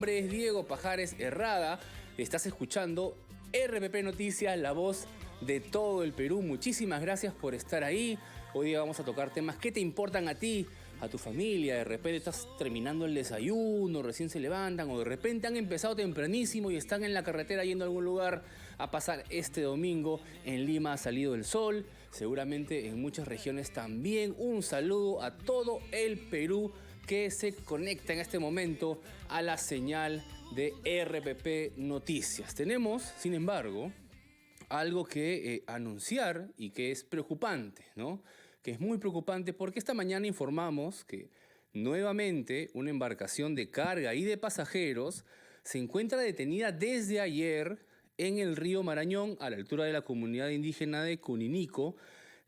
Mi nombre es Diego Pajares Herrada, estás escuchando RPP Noticias, la voz de todo el Perú. Muchísimas gracias por estar ahí. Hoy día vamos a tocar temas que te importan a ti, a tu familia. De repente estás terminando el desayuno, recién se levantan, o de repente han empezado tempranísimo y están en la carretera yendo a algún lugar a pasar este domingo. En Lima ha salido el sol, seguramente en muchas regiones también. Un saludo a todo el Perú que se conecta en este momento a la señal de RPP Noticias. Tenemos, sin embargo, algo que anunciar y que es preocupante, ¿no? Que es muy preocupante porque esta mañana informamos que nuevamente una embarcación de carga y de pasajeros se encuentra detenida desde ayer en el río Marañón, a la altura de la comunidad indígena de Cuninico,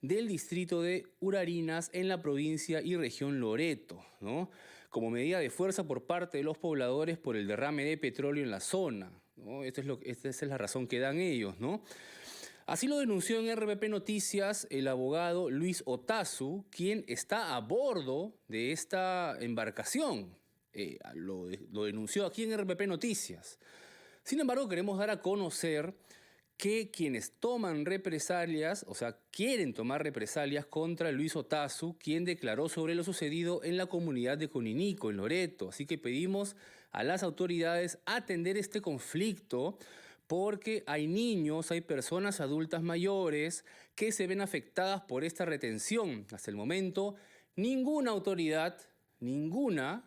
del distrito de Urarinas, en la provincia y región Loreto, ¿no? Como medida de fuerza por parte de los pobladores por el derrame de petróleo en la zona, ¿no? Esta es la razón que dan ellos, ¿no? Así lo denunció en RPP Noticias el abogado Luis Otazu, quien está a bordo de esta embarcación. Lo denunció aquí en RPP Noticias. Sin embargo, queremos dar a conocer que quienes toman represalias, o sea, quieren tomar represalias contra Luis Otazu, quien declaró sobre lo sucedido en la comunidad de Cuninico, en Loreto. Así que pedimos a las autoridades atender este conflicto porque hay niños, hay personas adultas mayores que se ven afectadas por esta retención. Hasta el momento, ninguna autoridad, ninguna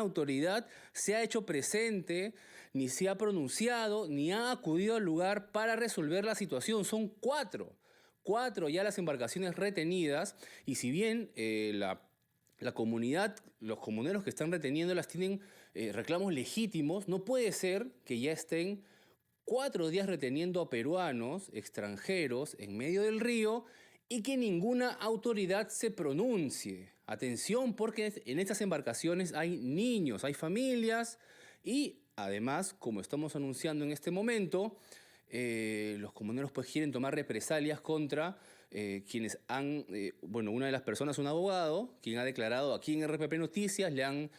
autoridad se ha hecho presente, ni se ha pronunciado, ni ha acudido al lugar para resolver la situación. Son cuatro ya las embarcaciones retenidas, y si bien la comunidad, los comuneros que están reteniéndolas tienen reclamos legítimos, no puede ser que ya estén 4 días reteniendo a peruanos, extranjeros, en medio del río y que ninguna autoridad se pronuncie. Atención, porque en estas embarcaciones hay niños, hay familias y además, como estamos anunciando en este momento, los comuneros pues quieren tomar represalias contra quienes han, una de las personas, un abogado, quien ha declarado aquí en RPP Noticias, le han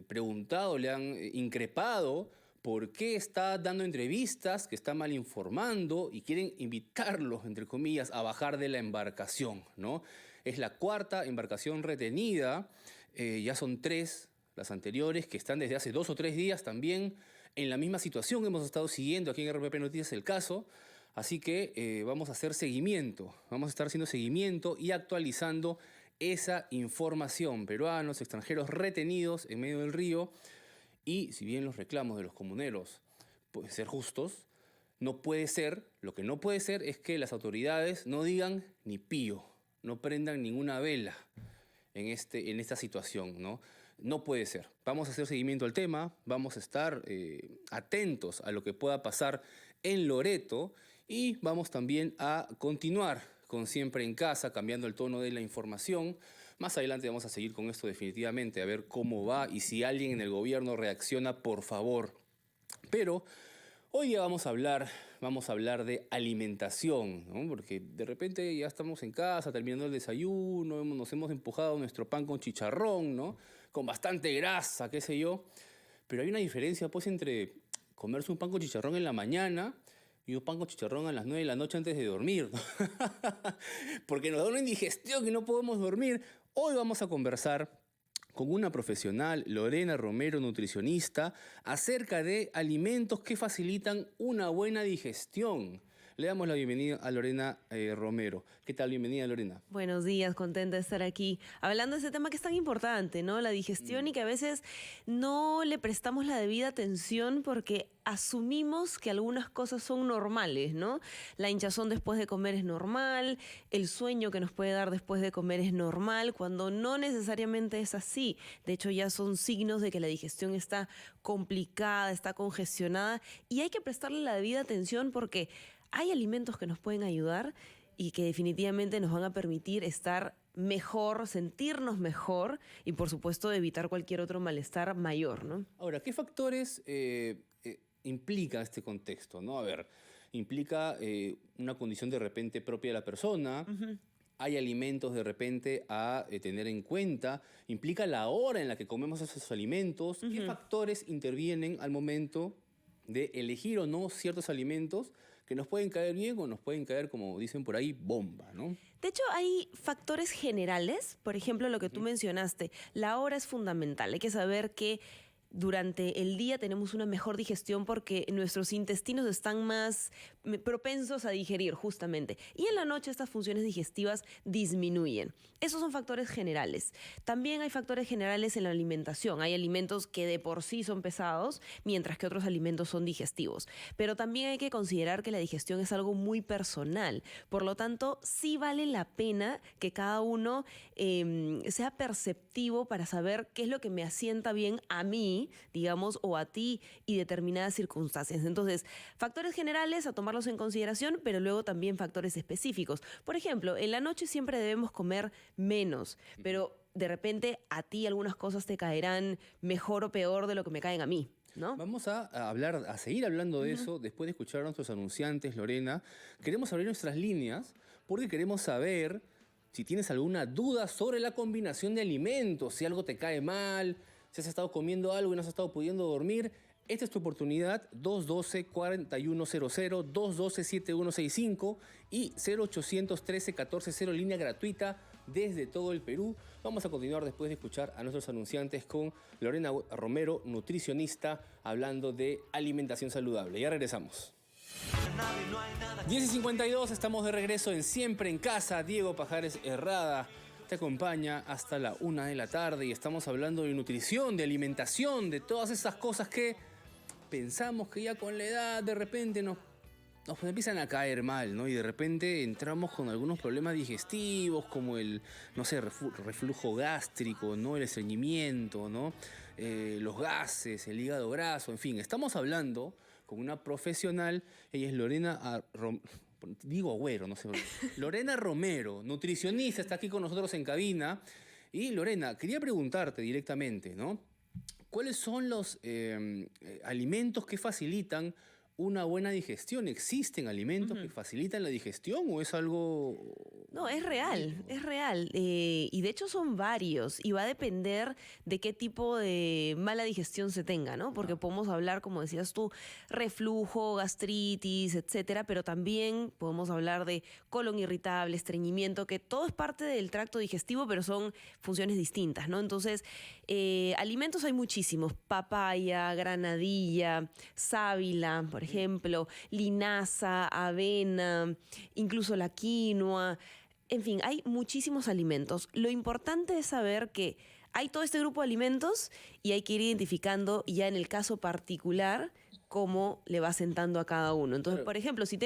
preguntado, le han increpado por qué está dando entrevistas, que está mal informando y quieren invitarlos, entre comillas, a bajar de la embarcación, ¿no? Es la cuarta embarcación retenida, ya son 3 las anteriores que están desde hace 2 o 3 días también en la misma situación. Hemos estado siguiendo aquí en RPP Noticias el caso, así que vamos a hacer seguimiento, vamos a estar haciendo seguimiento y actualizando esa información. Peruanos, extranjeros retenidos en medio del río. Y si bien los reclamos de los comuneros pueden ser justos, lo que no puede ser es que las autoridades no digan ni pío, no prendan ninguna vela en esta situación, ¿no? No puede ser. Vamos a hacer seguimiento al tema, vamos a estar atentos a lo que pueda pasar en Loreto y vamos también a continuar con Siempre en Casa, cambiando el tono de la información. Más adelante vamos a seguir con esto definitivamente, a ver cómo va y si alguien en el gobierno reacciona, por favor. Pero hoy ya vamos a hablar de alimentación, ¿no? Porque de repente ya estamos en casa, terminando el desayuno, nos hemos empujado nuestro pan con chicharrón, ¿no? Con bastante grasa, qué sé yo. Pero hay una diferencia, pues, entre comerse un pan con chicharrón en la mañana y un pan con chicharrón a las 9 de la noche antes de dormir, ¿no? Porque nos da una indigestión y no podemos dormir. Hoy vamos a conversar con una profesional, Lorena Romero, nutricionista, acerca de alimentos que facilitan una buena digestión. Le damos la bienvenida a Lorena Romero. ¿Qué tal? Bienvenida, Lorena. Buenos días, contenta de estar aquí hablando de ese tema que es tan importante, ¿no? La digestión y que a veces no le prestamos la debida atención porque asumimos que algunas cosas son normales, ¿no? La hinchazón después de comer es normal, el sueño que nos puede dar después de comer es normal, cuando no necesariamente es así. De hecho, ya son signos de que la digestión está complicada, está congestionada y hay que prestarle la debida atención porque hay alimentos que nos pueden ayudar y que definitivamente nos van a permitir estar mejor, sentirnos mejor y, por supuesto, evitar cualquier otro malestar mayor, ¿no? Ahora, ¿qué factores implica este contexto, ¿no? A ver, implica una condición de repente propia de la persona, hay alimentos de repente a tener en cuenta, implica la hora en la que comemos esos alimentos, qué factores intervienen al momento de elegir o no ciertos alimentos que nos pueden caer bien o nos pueden caer, como dicen por ahí, bomba, ¿no? De hecho, hay factores generales, por ejemplo, lo que tú mencionaste, la hora es fundamental, hay que saber que durante el día tenemos una mejor digestión porque nuestros intestinos están más propensos a digerir justamente. Y en la noche estas funciones digestivas disminuyen. Esos son factores generales. También hay factores generales en la alimentación. Hay alimentos que de por sí son pesados, mientras que otros alimentos son digestivos. Pero también hay que considerar que la digestión es algo muy personal. Por lo tanto, sí vale la pena que cada uno sea perceptivo para saber qué es lo que me asienta bien a mí, digamos, o a ti y determinadas circunstancias. Entonces, factores generales a tomarlos en consideración, pero luego también factores específicos. Por ejemplo, en la noche siempre debemos comer menos, pero de repente a ti algunas cosas te caerán mejor o peor de lo que me caen a mí, ¿no? Vamos a seguir hablando de eso después de escuchar a nuestros anunciantes, Lorena. Queremos abrir nuestras líneas porque queremos saber si tienes alguna duda sobre la combinación de alimentos, si algo te cae mal, si has estado comiendo algo y no has estado pudiendo dormir. Esta es tu oportunidad, 212-4100, 212-7165 y 0813-1400, línea gratuita desde todo el Perú. Vamos a continuar después de escuchar a nuestros anunciantes con Lorena Romero, nutricionista, hablando de alimentación saludable. Ya regresamos. 10:52, estamos de regreso en Siempre en Casa. Diego Pajares Herrada te acompaña hasta la 1 de la tarde y estamos hablando de nutrición, de alimentación, de todas esas cosas que pensamos que ya con la edad de repente nos empiezan a caer mal, ¿no? Y de repente entramos con algunos problemas digestivos como el, no sé, reflujo gástrico, ¿no? El estreñimiento, ¿no? Los gases, el hígado graso, en fin. Estamos hablando con una profesional, ella es Lorena Romero, nutricionista, está aquí con nosotros en cabina. Y Lorena, quería preguntarte directamente, ¿no? ¿Cuáles son los alimentos que facilitan una buena digestión? ¿Existen alimentos que facilitan la digestión o es algo...? No, es real, es real. Y de hecho son varios y va a depender de qué tipo de mala digestión se tenga, ¿no? Porque podemos hablar, como decías tú, reflujo, gastritis, etcétera, pero también podemos hablar de colon irritable, estreñimiento, que todo es parte del tracto digestivo, pero son funciones distintas, ¿no? Entonces, alimentos hay muchísimos: papaya, granadilla, sábila, por ejemplo, linaza, avena, incluso la quinoa. En fin, hay muchísimos alimentos. Lo importante es saber que hay todo este grupo de alimentos y hay que ir identificando ya en el caso particular cómo le va sentando a cada uno. Entonces, Claro. por ejemplo, si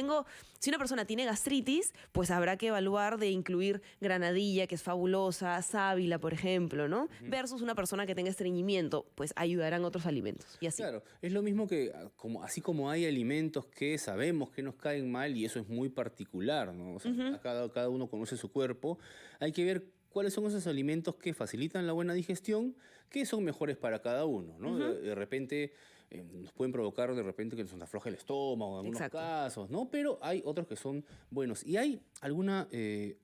una persona tiene gastritis, pues habrá que evaluar de incluir granadilla, que es fabulosa, sábila, por ejemplo, ¿no? Versus una persona que tenga estreñimiento, pues ayudarán otros alimentos. Y así. Claro, es lo mismo que, así como hay alimentos que sabemos que nos caen mal y eso es muy particular, ¿no? O sea, cada uno conoce su cuerpo, hay que ver cuáles son esos alimentos que facilitan la buena digestión, que son mejores para cada uno, ¿no? De repente nos pueden provocar de repente que nos afloje el estómago en algunos Exacto. casos, ¿no? Pero hay otros que son buenos. ¿Y hay alguna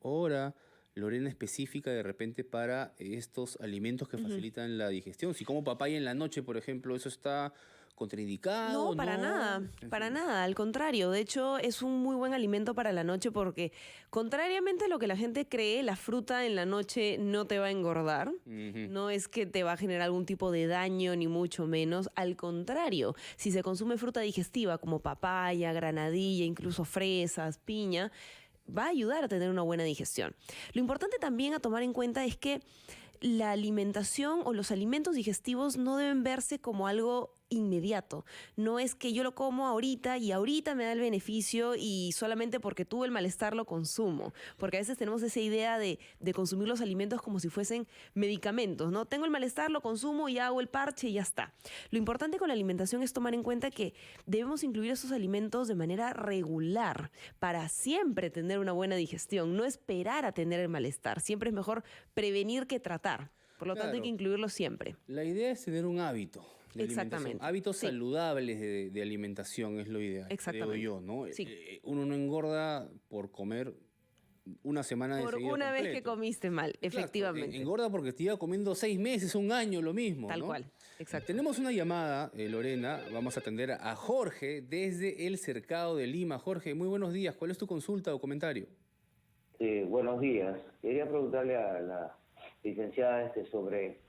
hora, Lorena, específica de repente para estos alimentos que facilitan la digestión? Si como papaya en la noche, por ejemplo, ¿eso está contraindicado? No, para nada, En para fin. nada, al contrario. De hecho, es un muy buen alimento para la noche porque, contrariamente a lo que la gente cree, la fruta en la noche no te va a engordar. No es que te va a generar algún tipo de daño, ni mucho menos. Al contrario, si se consume fruta digestiva como papaya, granadilla, incluso fresas, piña, va a ayudar a tener una buena digestión. Lo importante también a tomar en cuenta es que la alimentación o los alimentos digestivos no deben verse como algo inmediato. No es que yo lo como ahorita y ahorita me da el beneficio y solamente porque tuve el malestar lo consumo. Porque a veces tenemos esa idea de consumir los alimentos como si fuesen medicamentos, ¿no? Tengo el malestar, lo consumo y hago el parche y ya está. Lo importante con la alimentación es tomar en cuenta que debemos incluir esos alimentos de manera regular para siempre tener una buena digestión, no esperar a tener el malestar. Siempre es mejor prevenir que tratar. Por lo tanto, hay Claro. que incluirlo siempre. La idea es tener un hábito de Exactamente. alimentación. Hábitos Sí. saludables de alimentación es lo ideal, creo Exactamente. yo, ¿no? Sí. Uno no engorda por comer una semana de Por seguido una vez que completo. comiste mal, Exacto, efectivamente. engorda porque te iba comiendo 6 meses, un año, lo mismo. Tal ¿no? cual, exacto. Tenemos una llamada, Lorena. Vamos a atender a Jorge desde el Cercado de Lima. Jorge, muy buenos días. ¿Cuál es tu consulta o comentario? Buenos días. Quería preguntarle a la licenciada sobre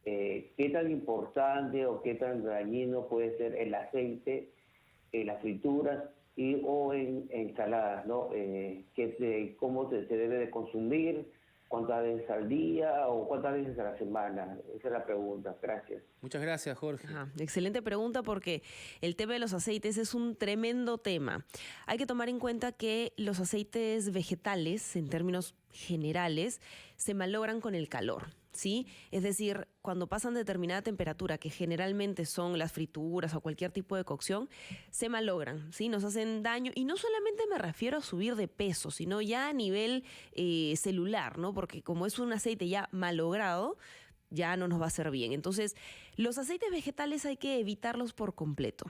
qué tan importante o qué tan dañino puede ser el aceite en las frituras o en ensaladas, ¿no? ¿Cómo se debe de consumir? ¿Cuántas veces al día o cuántas veces a la semana? Esa es la pregunta. Gracias. Muchas gracias, Jorge. Ajá, excelente pregunta porque el tema de los aceites es un tremendo tema. Hay que tomar en cuenta que los aceites vegetales, en términos generales, se malogran con el calor, ¿sí? Es decir, cuando pasan determinada temperatura, que generalmente son las frituras o cualquier tipo de cocción, se malogran, ¿sí? Nos hacen daño. Y no solamente me refiero a subir de peso, sino ya a nivel celular, ¿no? Porque como es un aceite ya malogrado, ya no nos va a hacer bien. Entonces, los aceites vegetales hay que evitarlos por completo.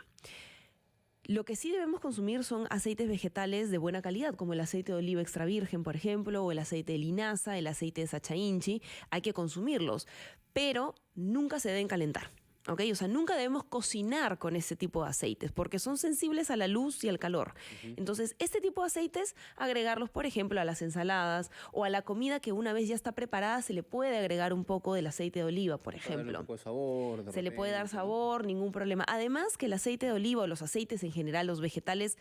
Lo que sí debemos consumir son aceites vegetales de buena calidad, como el aceite de oliva extra virgen, por ejemplo, o el aceite de linaza, el aceite de sacha inchi. Hay que consumirlos, pero nunca se deben calentar. ¿Ok? O sea, nunca debemos cocinar con este tipo de aceites porque son sensibles a la luz y al calor. Entonces, este tipo de aceites, agregarlos, por ejemplo, a las ensaladas o a la comida que una vez ya está preparada, se le puede agregar un poco del aceite de oliva, por Para darle ejemplo. un poco de sabor, de Se le puede dar repente, ¿no? sabor, ningún problema. Además que el aceite de oliva o los aceites en general, los vegetales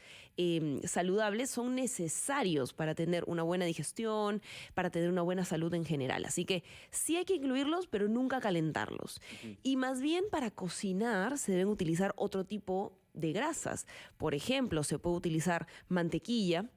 saludables, son necesarios para tener una buena digestión, para tener una buena salud en general. Así que sí hay que incluirlos, pero nunca calentarlos. Y más bien para cocinar se deben utilizar otro tipo de grasas. Por ejemplo, se puede utilizar mantequilla.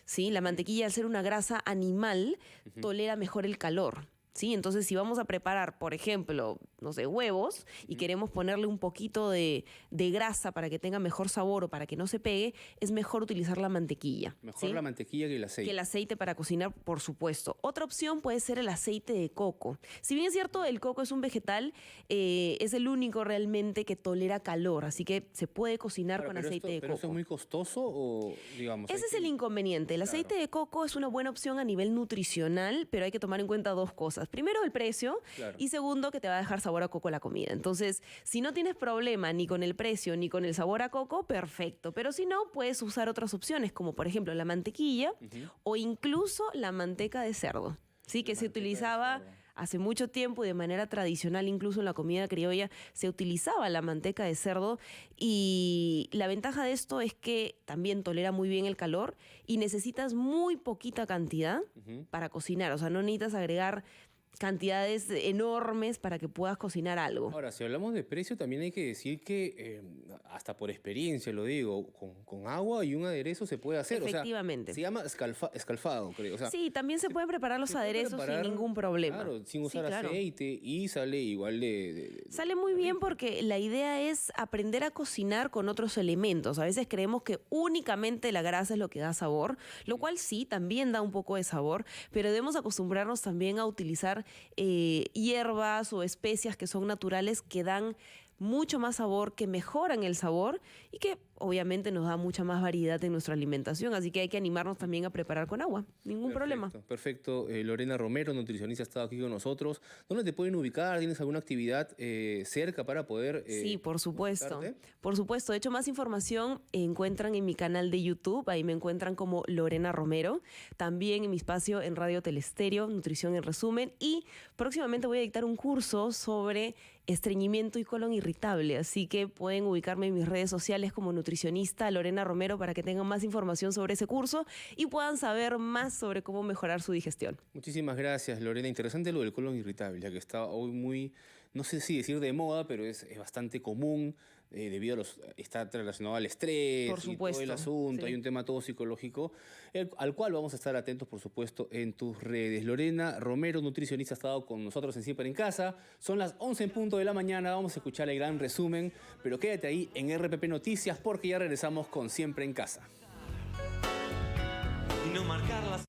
¿Sí? La mantequilla, al ser una grasa animal, tolera mejor el calor. ¿Sí? Entonces, si vamos a preparar, por ejemplo, no sé, huevos y queremos ponerle un poquito de grasa para que tenga mejor sabor o para que no se pegue, es mejor utilizar la mantequilla. Mejor ¿sí? la mantequilla que el aceite. Que el aceite para cocinar, por supuesto. Otra opción puede ser el aceite de coco. Si bien es cierto, el coco es un vegetal, es el único realmente que tolera calor, así que se puede cocinar Ahora, con pero aceite de ¿Pero coco. eso es muy costoso o, digamos? Ese es el inconveniente. El aceite de coco es una buena opción a nivel nutricional, pero hay que tomar en cuenta dos cosas. Primero, el precio, Claro. y segundo, que te va a dejar sabor a coco la comida. Entonces, si no tienes problema ni con el precio ni con el sabor a coco, perfecto. Pero si no, puedes usar otras opciones, como por ejemplo la mantequilla o incluso la manteca de cerdo, ¿sí? Que se manteca de utilizaba cerdo. hace mucho tiempo y de manera tradicional, incluso en la comida criolla, se utilizaba la manteca de cerdo y la ventaja de esto es que también tolera muy bien el calor y necesitas muy poquita cantidad para cocinar. O sea, no necesitas agregar cantidades enormes para que puedas cocinar algo. Ahora, si hablamos de precio, también hay que decir que, hasta por experiencia lo digo, con agua y un aderezo se puede hacer. Efectivamente. O sea, se llama escalfado, creo. O sea, Sí, también se pueden preparar los se puede aderezos preparar, sin ningún problema. Claro, sin Sí, usar claro. aceite y sale igual Sale muy bien porque la idea es aprender a cocinar con otros elementos. A veces creemos que únicamente la grasa es lo que da sabor, lo cual sí, también da un poco de sabor, pero debemos acostumbrarnos también a utilizar hierbas o especias que son naturales que dan mucho más sabor, que mejoran el sabor y que obviamente nos da mucha más variedad en nuestra alimentación. Así que hay que animarnos también a preparar con agua. Ningún problema. Perfecto. Lorena Romero, nutricionista, ha estado aquí con nosotros. ¿Dónde te pueden ubicar? ¿Tienes alguna actividad cerca para poder Sí, por supuesto. consultarte? Por supuesto. De hecho, más información encuentran en mi canal de YouTube. Ahí me encuentran como Lorena Romero. También en mi espacio en Radio Telestéreo, Nutrición en Resumen. Y próximamente voy a dictar un curso sobre estreñimiento y colon irritable. Así que pueden ubicarme en mis redes sociales como nutricionista Lorena Romero para que tengan más información sobre ese curso y puedan saber más sobre cómo mejorar su digestión. Muchísimas gracias, Lorena. Interesante lo del colon irritable, ya que está hoy muy, no sé si decir de moda, pero es bastante común debido a está relacionado al estrés Por y todo supuesto, el asunto. sí. Hay un tema todo psicológico, al cual vamos a estar atentos, por supuesto, en tus redes. Lorena Romero, nutricionista, ha estado con nosotros en Siempre en Casa. Son las 11 en punto de la mañana. Vamos a escuchar el gran resumen, pero quédate ahí en RPP Noticias porque ya regresamos con Siempre en Casa. Y no marcar las